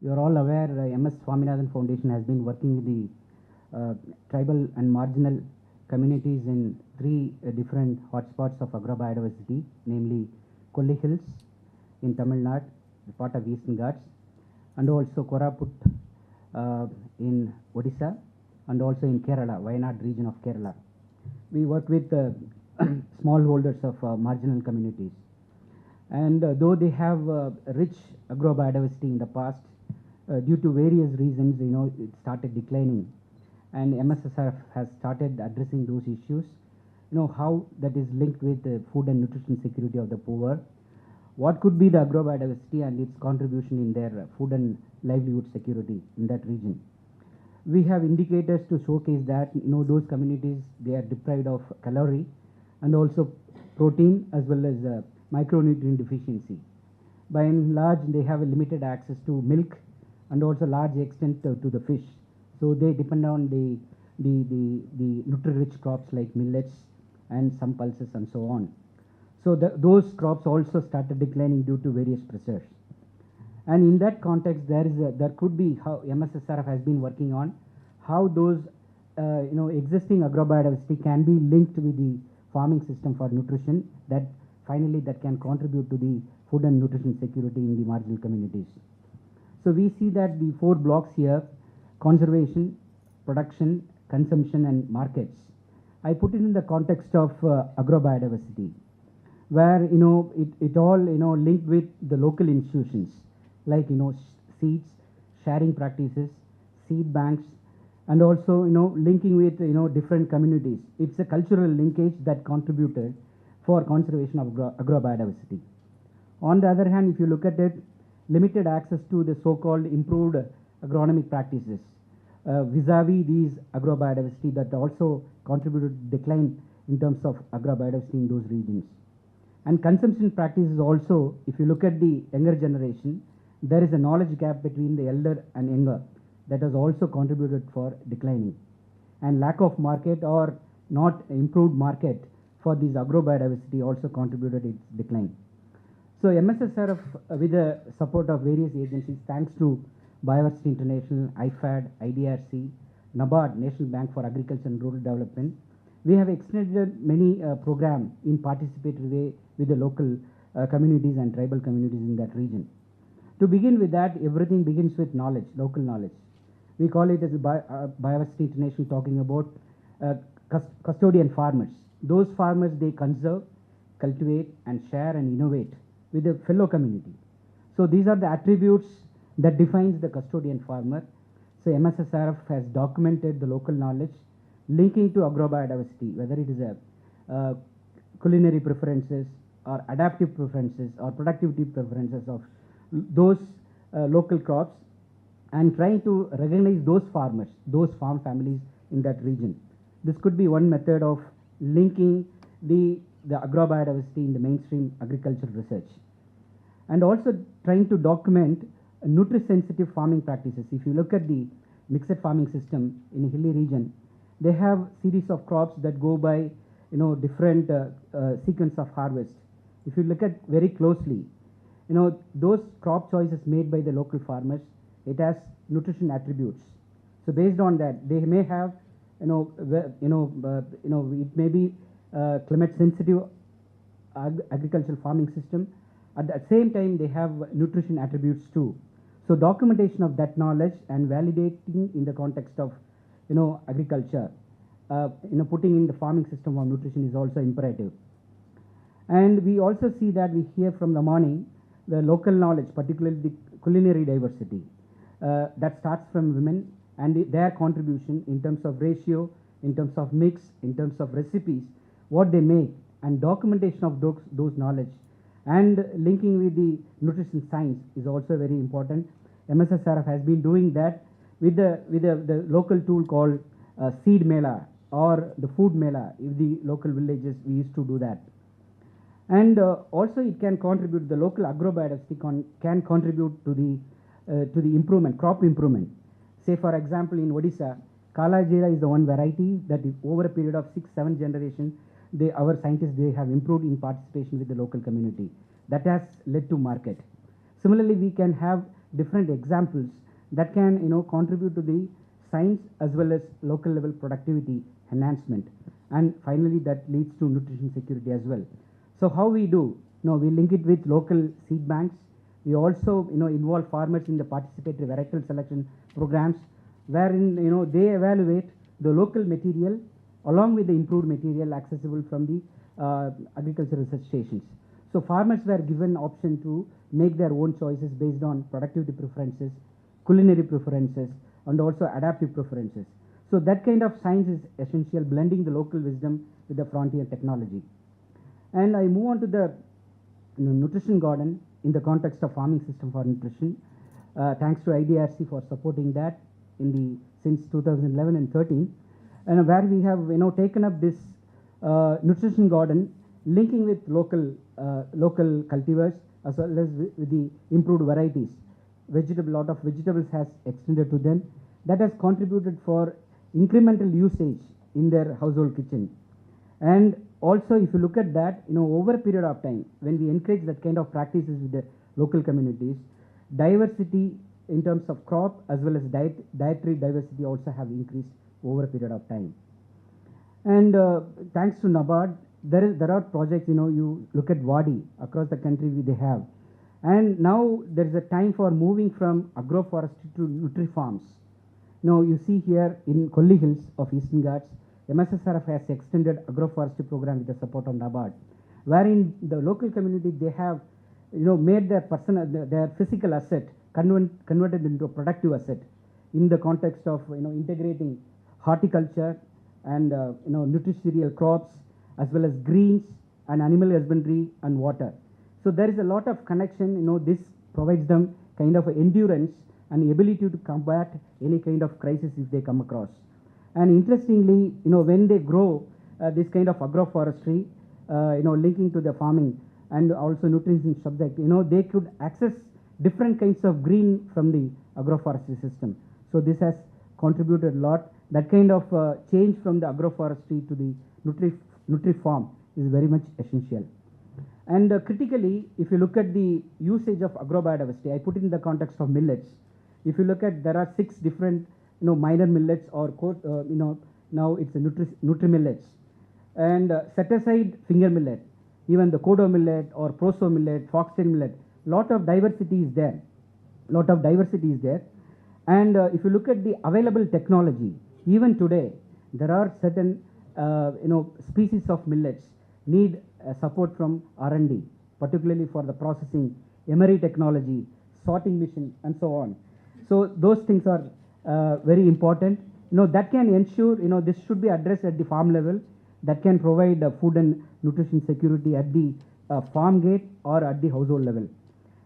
You are all aware MS Swaminathan Foundation has been working with the tribal and marginal communities in three different hotspots of agrobiodiversity, namely Kolli Hills in Tamil Nadu, the part of Eastern Ghats, and also Koraput in Odisha, and also in Kerala, Wayanad region of Kerala. We work with smallholders of marginal communities. And though they have rich agrobiodiversity in the past, due to various reasons, it started declining. And MSSRF has started addressing those issues. How that is linked with the food and nutrition security of the poor. What could be the agrobiodiversity and its contribution in their food and livelihood security in that region? We have indicators to showcase that those communities, they are deprived of calorie and also protein as well as micronutrient deficiency. By and large, they have a limited access to milk and also large extent to the fish. So they depend on the nutri-rich crops like millets and some pulses and so on. So those crops also started declining due to various pressures. And in that context, there could be how MSSRF has been working on how those existing agrobiodiversity can be linked with the farming system for nutrition that finally that can contribute to the food and nutrition security in the marginal communities. So we see that the four blocks here: conservation, production, consumption, and markets. I put it in the context of agrobiodiversity, where it all linked with the local institutions like seeds, sharing practices, seed banks, and also linking with different communities. It's a cultural linkage that contributed for conservation of agrobiodiversity. On the other hand, if you look at it, limited access to the so-called improved agronomic practices vis-a-vis these agrobiodiversity that also contributed to decline in terms of agrobiodiversity in those regions. And consumption practices also, if you look at the younger generation, there is a knowledge gap between the elder and younger that has also contributed for declining. And lack of market or not improved market for these agrobiodiversity also contributed its decline. So MSSRF, with the support of various agencies, thanks to Biodiversity International, IFAD, IDRC, NABARD, National Bank for Agriculture and Rural Development, we have extended many programs in participatory way with the local communities and tribal communities in that region. To begin with that, everything begins with knowledge, local knowledge. We call it as Biodiversity International talking about custodian farmers. Those farmers, they conserve, cultivate, and share and innovate with the fellow community. So these are the attributes that defines the custodian farmer. So MSSRF has documented the local knowledge linking to agrobiodiversity, whether it is a culinary preferences or adaptive preferences or productivity preferences of those local crops, and trying to recognize those farmers, those farm families in that region. This could be one method of linking the agrobiodiversity in the mainstream agricultural research. And also trying to document nutri-sensitive farming practices. If you look at the mixed farming system in a hilly region, they have series of crops that go by different sequence of harvest. If you look at very closely, those crop choices made by the local farmers, it has nutrition attributes. So based on that, they may have it may be climate sensitive agricultural farming system. At the same time, they have nutrition attributes too. So documentation of that knowledge and validating in the context of agriculture, putting in the farming system of nutrition is also imperative. And we also see that we hear from the morning the local knowledge, particularly the culinary diversity, that starts from women and their contribution in terms of ratio, in terms of mix, in terms of recipes, what they make, and documentation of those knowledge, and linking with the nutrition science is also very important. MSSRF has been doing that with the local tool called Seed Mela or the Food Mela. In the local villages, we used to do that. And also it can contribute, the local agrobiodiversity can contribute to the improvement, crop improvement. Say for example in Odisha, Kala Jira is the one variety that is over a period of 6-7 generations, our scientists, they have improved in participation with the local community. That has led to market. Similarly, we can have different examples that can, contribute to the science as well as local level productivity enhancement. And finally, that leads to nutrition security as well. So how we do? We link it with local seed banks. We also, involve farmers in the participatory varietal selection programs, wherein, they evaluate the local material along with the improved material accessible from the agricultural research stations. So farmers were given option to make their own choices based on productivity preferences, culinary preferences, and also adaptive preferences. So that kind of science is essential, blending the local wisdom with the frontier technology. And I move on to the nutrition garden in the context of farming system for nutrition. Thanks to IDRC for supporting that since 2011 and 13, and where we have taken up this nutrition garden, linking with local cultivars as well as with the improved varieties. Lot of vegetables has extended to them. That has contributed for incremental usage in their household kitchen. And also, if you look at that, over a period of time, when we encourage that kind of practices with the local communities, diversity in terms of crop as well as dietary diversity also have increased over a period of time. And thanks to NABARD, there are projects, you look at WADI, across the country they have. And now there is a time for moving from agroforestry to nutri-farms. Now you see here in Kolli Hills of Eastern Ghats, MSSRF has extended agroforestry program with the support of NABARD, wherein the local community, they have made their physical asset converted into a productive asset in the context of integrating horticulture and nutricerial crops as well as greens and animal husbandry and water. So there is a lot of connection. This provides them kind of endurance and ability to combat any kind of crisis if they come across. And interestingly, when they grow this kind of agroforestry, linking to the farming and also nutrition subject, they could access different kinds of green from the agroforestry system. So this has contributed a lot. That kind of change from the agroforestry to the nutri-farm is very much essential. And critically, if you look at the usage of agrobiodiversity, I put it in the context of millets. If you look at, there are 6 different minor millets or now it's a nutri millets, and set aside finger millet, even the kodo millet or proso millet, foxtail millet. Lot of diversity is there. And if you look at the available technology, even today there are certain species of millets need support from R&D, particularly for the processing, emery technology, sorting machine, and so on. So those things are very important. That can ensure, this should be addressed at the farm level, that can provide food and nutrition security at the farm gate or at the household level.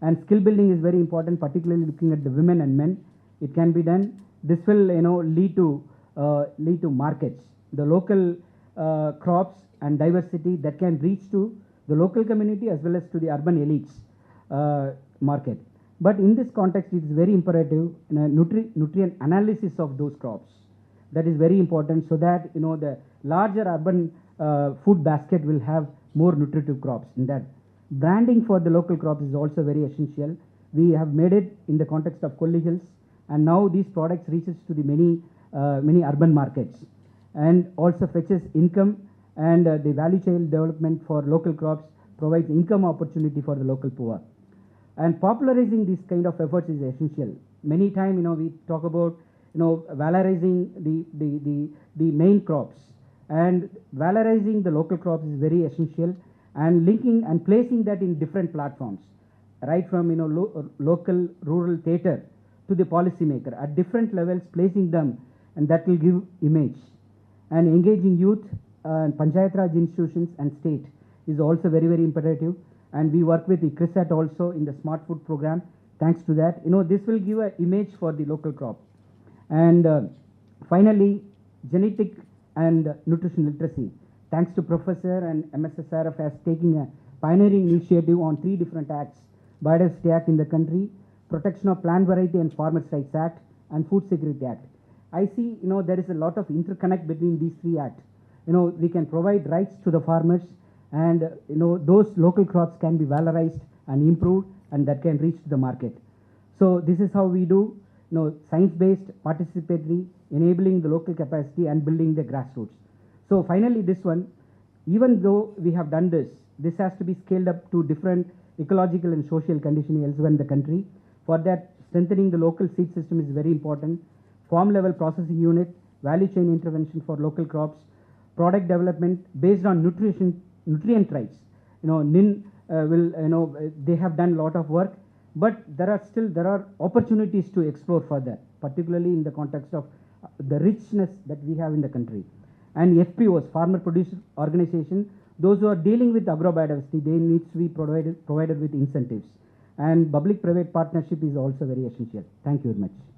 And skill building is very important, particularly looking at the women and men. It can be done. This will, lead to markets, the local crops and diversity that can reach to the local community as well as to the urban elites market. But in this context, it is very imperative nutrient analysis of those crops. That is very important, so that the larger urban food basket will have more nutritive crops. In that, branding for the local crops is also very essential. We have made it in the context of Kolli Hills, and now these products reaches to the many urban markets, and also fetches income, and the value chain development for local crops provides income opportunity for the local poor. And popularizing these kind of efforts is essential. Many times, we talk about, valorizing the main crops, and valorizing the local crops is very essential, and linking and placing that in different platforms, right from, local rural theater to the policymaker at different levels, placing them, and that will give image. And engaging youth and Panchayat Raj institutions and state is also very, very imperative. And we work with the ICRISAT also in the Smart Food program. Thanks to that, this will give an image for the local crop. And finally, genetic and nutrition literacy. Thanks to Professor and MSSRF has taken a pioneering initiative on 3 different acts: Biodiversity Act in the country, Protection of Plant Variety and Farmers' Rights Act, and Food Security Act. I see, there is a lot of interconnect between these 3 acts. We can provide rights to the farmers, and those local crops can be valorized and improved, and that can reach to the market. So this is how we do, science-based, participatory, enabling the local capacity and building the grassroots. So finally, this one, even though we have done this, this has to be scaled up to different ecological and social conditioning elsewhere in the country. For that, strengthening the local seed system is very important. Farm level processing unit, value chain intervention for local crops, product development based on nutrient rights. NIN they have done a lot of work, but there are opportunities to explore further, particularly in the context of the richness that we have in the country. And FPOs, farmer producer organization, those who are dealing with agrobiodiversity, they need to be provided with incentives. And public-private partnership is also very essential. Thank you very much.